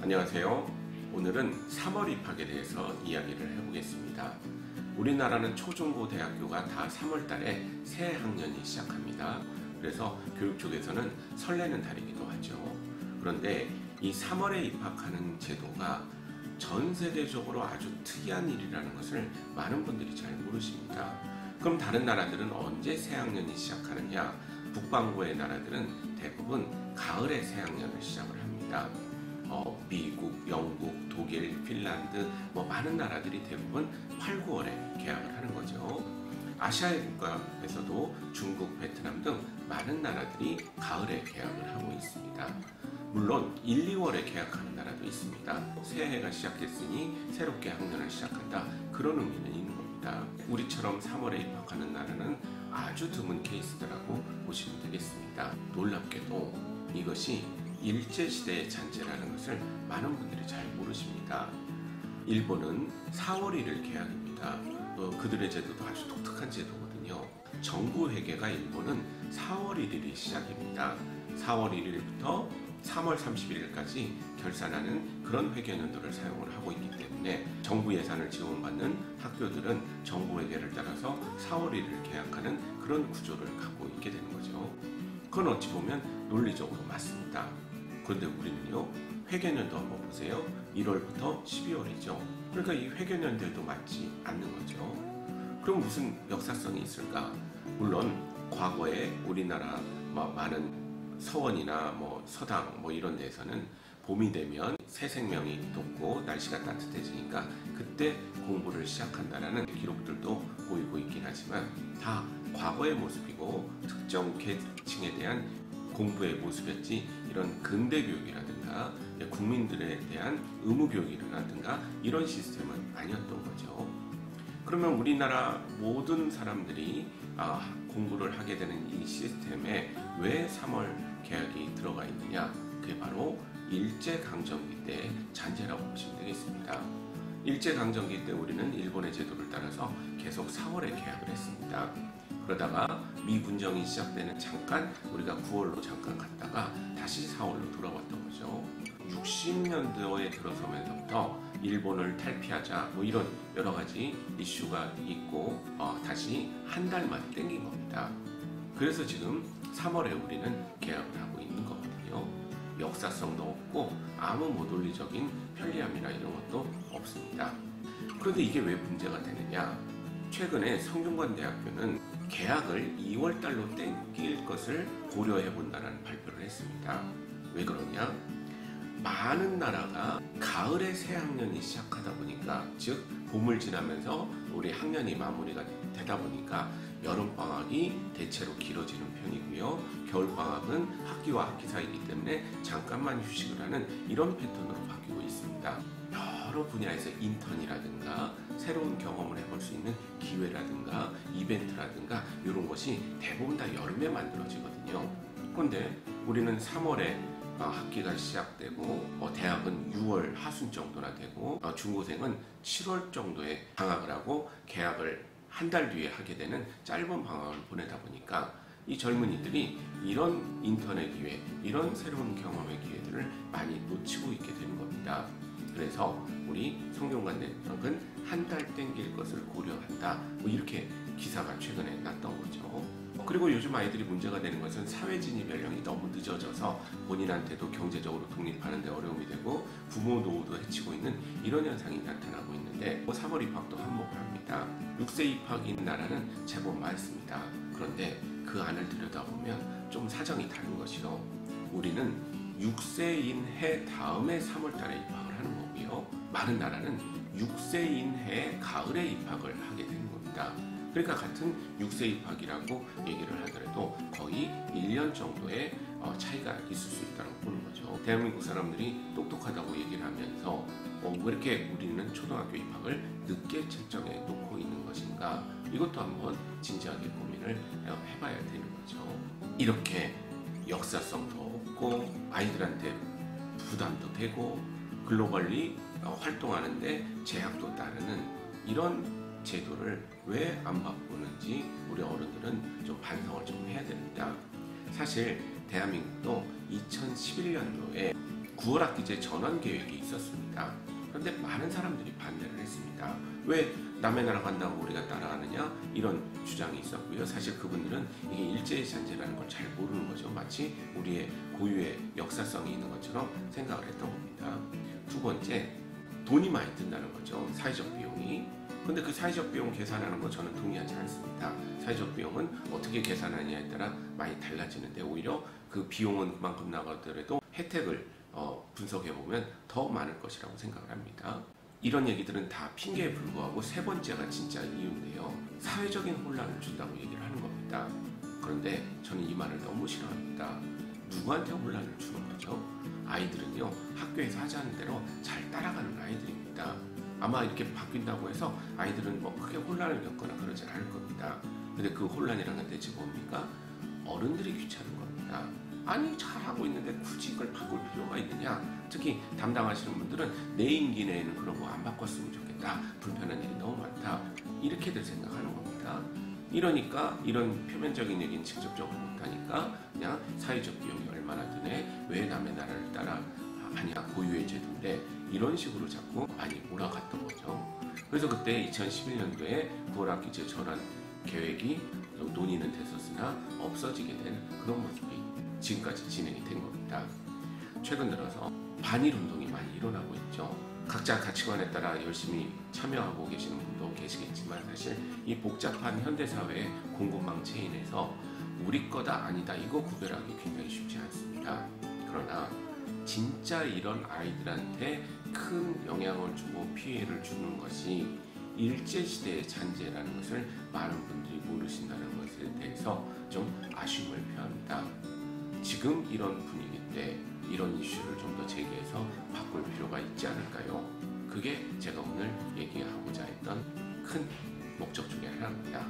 안녕하세요. 오늘은 3월 입학에 대해서 이야기를 해보겠습니다. 우리나라는 초중고 대학교가 다 3월 달에 새 학년이 시작합니다. 그래서 교육 쪽에서는 설레는 달이기도 하죠. 그런데 이 3월에 입학하는 제도가 전 세계적으로 아주 특이한 일이라는 것을 많은 분들이 잘 모르십니다. 그럼 다른 나라들은 언제 새 학년이 시작하느냐? 북반구의 나라들은 대부분 가을에 새 학년을 시작을 합니다. 미국, 영국, 독일, 핀란드 많은 나라들이 대부분 8, 9월에 개학을 하는 거죠. 아시아의 국가에서도 중국, 베트남 등 많은 나라들이 가을에 개학을 하고 있습니다. 물론 1, 2월에 개학하는 나라도 있습니다. 새해가 시작했으니 새롭게 학년을 시작한다, 그런 의미는 있는 겁니다. 우리처럼 3월에 입학하는 나라는 아주 드문 케이스더라고 보시면 되겠습니다. 놀랍게도 이것이 일제시대의 잔재라는 것을 많은 분들이 잘 모르십니다. 일본은 4월 1일 개학입니다. 그들의 제도도 아주 독특한 제도거든요. 정부회계가 일본은 4월 1일이 시작입니다. 4월 1일부터 3월 31일까지 결산하는 그런 회계연도를 사용을 하고 있기 때문에 정부 예산을 지원받는 학교들은 정부회계를 따라서 4월 1일 개학하는 그런 구조를 갖고 있게 되는 거죠. 그건 어찌 보면 논리적으로 맞습니다. 그런데 우리는요, 회계연도 한번 보세요. 1월부터 12월이죠. 그러니까 이 회계연도에도 맞지 않는 거죠. 그럼 무슨 역사성이 있을까? 물론 과거에 우리나라 많은 서원이나 서당 이런 데서는 봄이 되면 새 생명이 돋고 날씨가 따뜻해지니까 그때 공부를 시작한다는 기록들도 보이고 있긴 하지만 다 과거의 모습이고 특정 계층에 대한 공부의 모습이었지, 이런 근대 교육이라든가 국민들에 대한 의무 교육이라든가 이런 시스템은 아니었던 거죠. 그러면 우리나라 모든 사람들이 공부를 하게 되는 이 시스템에 왜 3월 개학이 들어가 있느냐? 그게 바로 일제강점기 때의 잔재라고 보시면 되겠습니다. 일제강점기 때 우리는 일본의 제도를 따라서 계속 4월에 개학을 했습니다. 그러다가 미군정이 시작되는 잠깐 우리가 9월로 잠깐 갔다가 다시 4월로 돌아왔던 거죠. 60년대에 들어서면서부터 일본을 탈피하자 이런 여러 가지 이슈가 있고 다시 한 달만 땡긴 겁니다. 그래서 지금 3월에 우리는 개학을 하고 있는 거거든요. 역사성도 없고 아무 논리적인 편리함이나 이런 것도 없습니다. 그런데 이게 왜 문제가 되느냐? 최근에 성균관대학교는 개학을 2월달로 땡길 것을 고려해 본다는 발표를 했습니다. 왜 그러냐? 많은 나라가 가을에 새 학년이 시작하다 보니까, 즉 봄을 지나면서 우리 학년이 마무리가 되다 보니까 여름방학이 대체로 길어지는 편이고요. 겨울방학은 학기와 학기 사이이기 때문에 잠깐만 휴식을 하는 이런 패턴으로 바뀌고 있습니다. 여러 분야에서 인턴이라든가 새로운 경험을 해볼 수 있는 기회라든가 이벤트라든가 이런 것이 대부분 다 여름에 만들어지거든요. 그런데 우리는 3월에 학기가 시작되고 대학은 6월 하순 정도나 되고 중고생은 7월 정도에 방학을 하고 개학을 한 달 뒤에 하게 되는 짧은 방학을 보내다 보니까 이 젊은이들이 이런 인턴의 기회, 이런 새로운 경험의 기회들을 많이 놓치고 있게 되는 겁니다. 그래서 우리 성균관대학은 한 달 땡길 것을 고려한다, 이렇게 기사가 최근에 났던 거죠. 그리고 요즘 아이들이 문제가 되는 것은 사회 진입 연령이 너무 늦어져서 본인한테도 경제적으로 독립하는 데 어려움이 되고 부모 노후도 해치고 있는 이런 현상이 나타나고 있는데 3월 입학도 한몫을 합니다. 6세 입학인 나라는 제법 많습니다. 그런데 그 안을 들여다보면 좀 사정이 다른 것이요. 우리는 6세인 해 다음에 3월 달에 입학을 하는 거고요. 많은 나라는 6세인 해 가을에 입학을 하게 되는 겁니다. 그러니까 같은 6세 입학이라고 얘기를 하더라도 거의 1년 정도의 차이가 있을 수 있다고 보는 거죠. 대한민국 사람들이 똑똑하다고 얘기를 하면서 왜 이렇게 우리는 초등학교 입학을 늦게 책정해 놓고 있는 것인가? 이것도 한번 진지하게 고민을 해봐야 되는 거죠. 이렇게 역사성도 없고 아이들한테 부담도 되고 글로벌리 활동하는데 제약도 따르는 이런 제도를 왜 안 바꾸는지 우리 어른들은 좀 반성을 좀 해야 됩니다. 사실 대한민국도 2011년도에 9월 학기제 전원 계획이 있었습니다. 그런데 많은 사람들이 반대를 했습니다. 왜 남의 나라 간다고 우리가 따라가느냐, 이런 주장이 있었고요. 사실 그분들은 이게 일제잔재라는 걸 잘 모르는 거죠. 마치 우리의 고유의 역사성이 있는 것처럼 생각을 했던 겁니다. 두 번째, 돈이 많이 든다는 거죠. 사회적 비용이. 근데 그 사회적 비용 계산하는 거 저는 동의하지 않습니다. 사회적 비용은 어떻게 계산하느냐에 따라 많이 달라지는데, 오히려 그 비용은 그만큼 나가더라도 혜택을 분석해보면 더 많을 것이라고 생각을 합니다. 이런 얘기들은 다 핑계에 불과하고, 세 번째가 진짜 이유인데요. 사회적인 혼란을 준다고 얘기를 하는 겁니다. 그런데 저는 이 말을 너무 싫어합니다. 누구한테 혼란을 주는 거죠? 아이들은요, 학교에서 하자는 대로 잘 따라가는 아이들입니다. 아마 이렇게 바뀐다고 해서 아이들은 뭐 크게 혼란을 겪거나 그러진 않을 겁니다. 근데 그 혼란이란 건 대체 뭡니까? 어른들이 귀찮은 겁니다. 아니, 잘하고 있는데 굳이 이걸 바꿀 필요가 있느냐? 특히 담당하시는 분들은 내 임기 내에는 그런 거 안 바꿨으면 좋겠다, 불편한 일이 너무 많다, 이렇게들 생각하는 겁니다. 이러니까 이런 표면적인 얘기는 직접적으로 못하니까 그냥 사회적 비용이 얼마나 드네, 왜 남의 나라를 따라 하냐, 고유의 제도인데, 이런 식으로 자꾸 많이 몰아갔던 거죠. 그래서 그때 2011년도에 9월학기제 전환 계획이 논의는 됐었으나 없어지게 된 그런 모습이 지금까지 진행이 된 겁니다. 최근 들어서 반일 운동이 많이 일어나고 있죠. 각자 가치관에 따라 열심히 참여하고 계시는 분도 계시겠지만, 사실 이 복잡한 현대사회의 공급망 체인에서 우리 거다 아니다 이거 구별하기 굉장히 쉽지 않습니다. 그러나 진짜 이런 아이들한테 큰 영향을 주고 피해를 주는 것이 일제시대의 잔재라는 것을 많은 분들이 모르신다는 것에 대해서 좀 아쉬움을 표합니다. 지금 이런 분위기인데 이런 이슈를 좀 더 제기해서 바꿀 필요가 있지 않을까요? 그게 제가 오늘 얘기하고자 했던 큰 목적 중에 하나입니다.